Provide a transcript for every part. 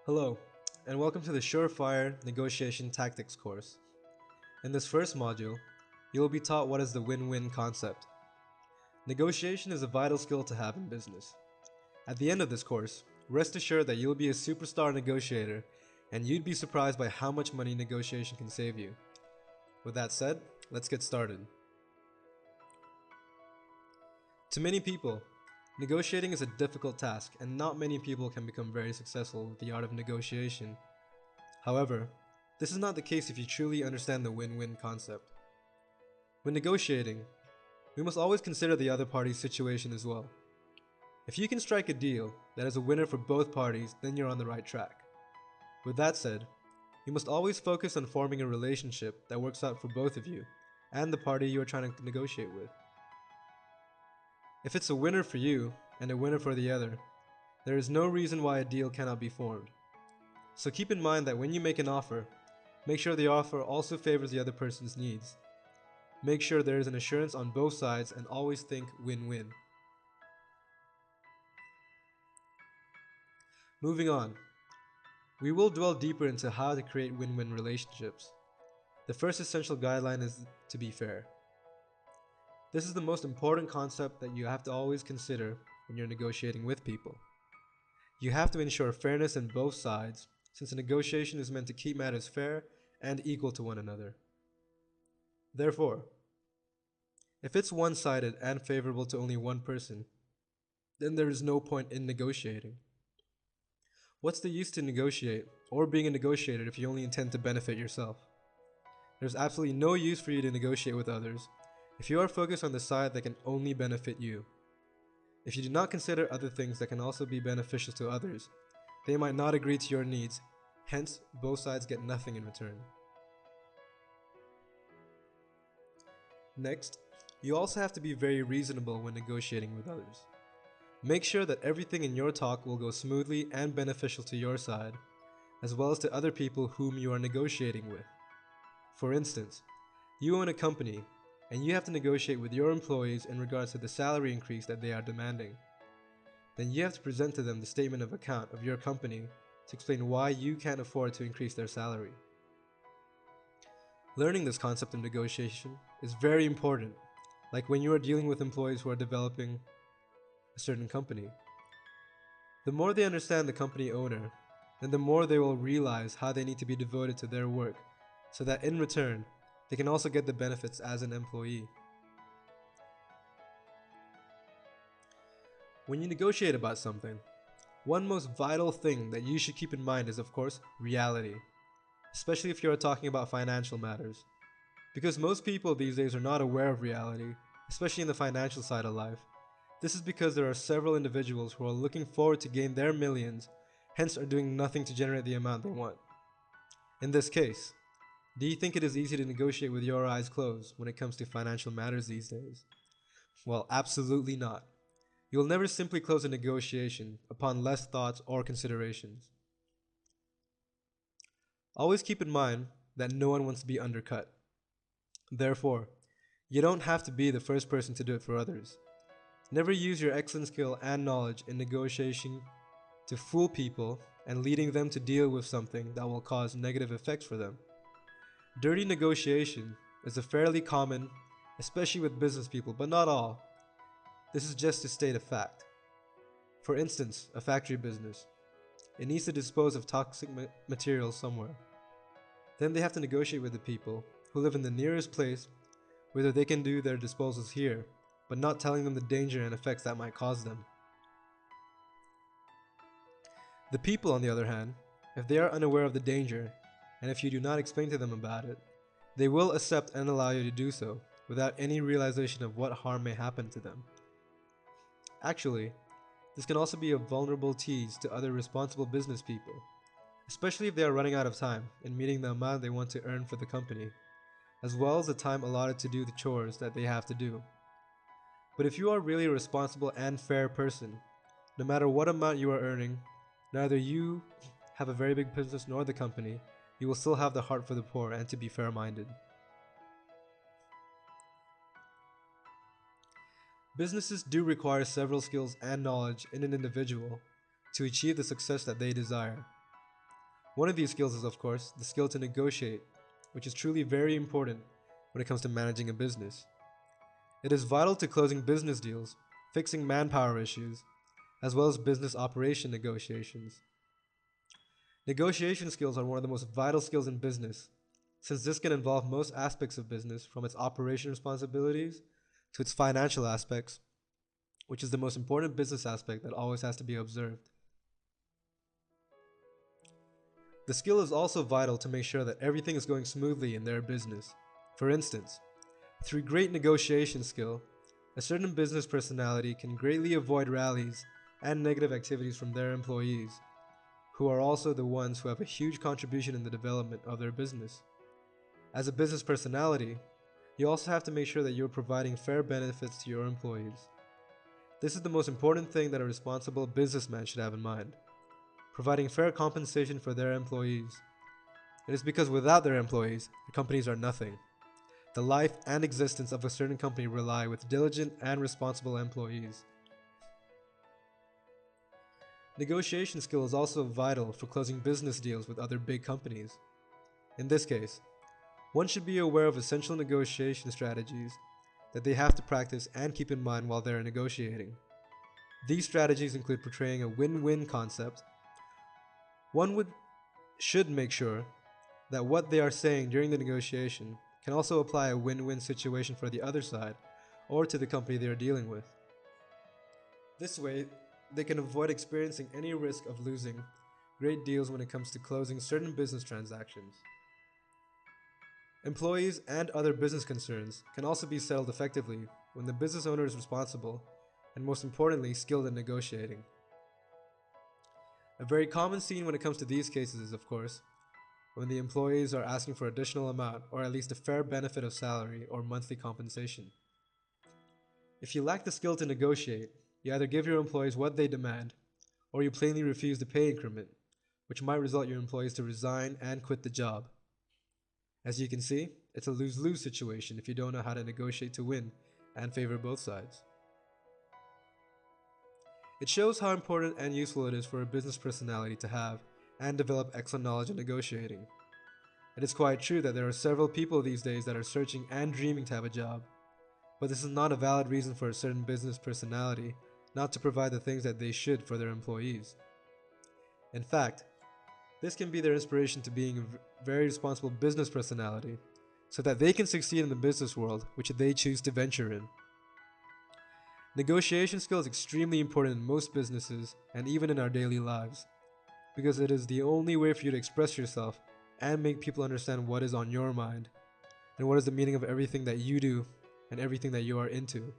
Hello, and welcome to the Surefire Negotiation Tactics course. In this first module, you will be taught what is the win-win concept. Negotiation is a vital skill to have in business. At the end of this course, rest assured that you will be a superstar negotiator, and you'd be surprised by how much money negotiation can save you. With that said, let's get started. To many people, negotiating is a difficult task, and not many people can become very successful with the art of negotiation. However, this is not the case if you truly understand the win-win concept. When negotiating, we must always consider the other party's situation as well. If you can strike a deal that is a winner for both parties, then you're on the right track. With that said, you must always focus on forming a relationship that works out for both of you and the party you are trying to negotiate with. If it's a winner for you and a winner for the other, there is no reason why a deal cannot be formed. So keep in mind that when you make an offer, make sure the offer also favors the other person's needs. Make sure there is an assurance on both sides and always think win-win. Moving on, we will dwell deeper into how to create win-win relationships. The first essential guideline is to be fair. This is the most important concept that you have to always consider when you're negotiating with people. You have to ensure fairness on both sides, since a negotiation is meant to keep matters fair and equal to one another. Therefore, if it's one-sided and favorable to only one person, then there is no point in negotiating. What's the use to negotiate or being a negotiator if you only intend to benefit yourself? There's absolutely no use for you to negotiate with others if you are focused on the side that can only benefit you. If you do not consider other things that can also be beneficial to others, they might not agree to your needs, hence both sides get nothing in return. Next, you also have to be very reasonable when negotiating with others. Make sure that everything in your talk will go smoothly and beneficial to your side, as well as to other people whom you are negotiating with. For instance, you own a company, and you have to negotiate with your employees in regards to the salary increase that they are demanding. Then you have to present to them the statement of account of your company to explain why you can't afford to increase their salary. Learning this concept of negotiation is very important, like when you are dealing with employees who are developing a certain company. The more they understand the company owner, then the more they will realize how they need to be devoted to their work, so that in return, they can also get the benefits as an employee. When you negotiate about something, one most vital thing that you should keep in mind is, of course, reality, especially if you are talking about financial matters. Because most people these days are not aware of reality, especially in the financial side of life. This is because there are several individuals who are looking forward to gain their millions, hence are doing nothing to generate the amount they want. In this case, do you think it is easy to negotiate with your eyes closed when it comes to financial matters these days? Well, absolutely not. You will never simply close a negotiation upon less thoughts or considerations. Always keep in mind that no one wants to be undercut. Therefore, you don't have to be the first person to do it for others. Never use your excellent skill and knowledge in negotiation to fool people and leading them to deal with something that will cause negative effects for them. Dirty negotiation is a fairly common, especially with business people, but not all. This is just to state a fact. For instance, a factory business. It needs to dispose of toxic materials somewhere. Then they have to negotiate with the people who live in the nearest place whether they can do their disposals here, but not telling them the danger and effects that might cause them. The people, on the other hand, if they are unaware of the danger, and if you do not explain to them about it, they will accept and allow you to do so without any realization of what harm may happen to them. Actually, this can also be a vulnerable tease to other responsible business people, especially if they are running out of time in meeting the amount they want to earn for the company, as well as the time allotted to do the chores that they have to do. But if you are really a responsible and fair person, no matter what amount you are earning, neither you have a very big business nor the company, you will still have the heart for the poor and to be fair-minded. Businesses do require several skills and knowledge in an individual to achieve the success that they desire. One of these skills is, of course, the skill to negotiate, which is truly very important when it comes to managing a business. It is vital to closing business deals, fixing manpower issues, as well as business operation negotiations. Negotiation skills are one of the most vital skills in business, since this can involve most aspects of business from its operation responsibilities to its financial aspects, which is the most important business aspect that always has to be observed. The skill is also vital to make sure that everything is going smoothly in their business. For instance, through great negotiation skill, a certain business personality can greatly avoid rallies and negative activities from their employees, who are also the ones who have a huge contribution in the development of their business. As a business personality, you also have to make sure that you're providing fair benefits to your employees. This is the most important thing that a responsible businessman should have in mind: providing fair compensation for their employees. It is because without their employees, the companies are nothing. The life and existence of a certain company rely with diligent and responsible employees. Negotiation skill is also vital for closing business deals with other big companies. In this case, one should be aware of essential negotiation strategies that they have to practice and keep in mind while they're negotiating. These strategies include portraying a win-win concept. Should make sure that what they are saying during the negotiation can also apply a win-win situation for the other side or to the company they are dealing with. This way, they can avoid experiencing any risk of losing great deals when it comes to closing certain business transactions. Employees and other business concerns can also be settled effectively when the business owner is responsible and, most importantly, skilled in negotiating. A very common scene when it comes to these cases is, of course, when the employees are asking for additional amount or at least a fair benefit of salary or monthly compensation. If you lack the skill to negotiate, you either give your employees what they demand or you plainly refuse the pay increment, which might result your employees to resign and quit the job. As you can see, it's a lose-lose situation if you don't know how to negotiate to win and favor both sides. It shows how important and useful it is for a business personality to have and develop excellent knowledge in negotiating. It is quite true that there are several people these days that are searching and dreaming to have a job, but this is not a valid reason for a certain business personality not to provide the things that they should for their employees. In fact, this can be their inspiration to being a very responsible business personality so that they can succeed in the business world which they choose to venture in. Negotiation skill is extremely important in most businesses and even in our daily lives, because it is the only way for you to express yourself and make people understand what is on your mind and what is the meaning of everything that you do and everything that you are into.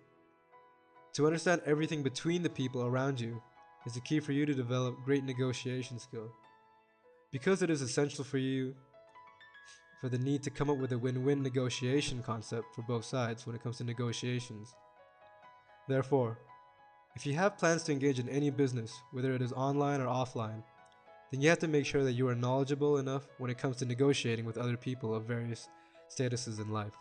To understand everything between the people around you is the key for you to develop great negotiation skill. Because it is essential for you for the need to come up with a win-win negotiation concept for both sides when it comes to negotiations. Therefore, if you have plans to engage in any business, whether it is online or offline, then you have to make sure that you are knowledgeable enough when it comes to negotiating with other people of various statuses in life.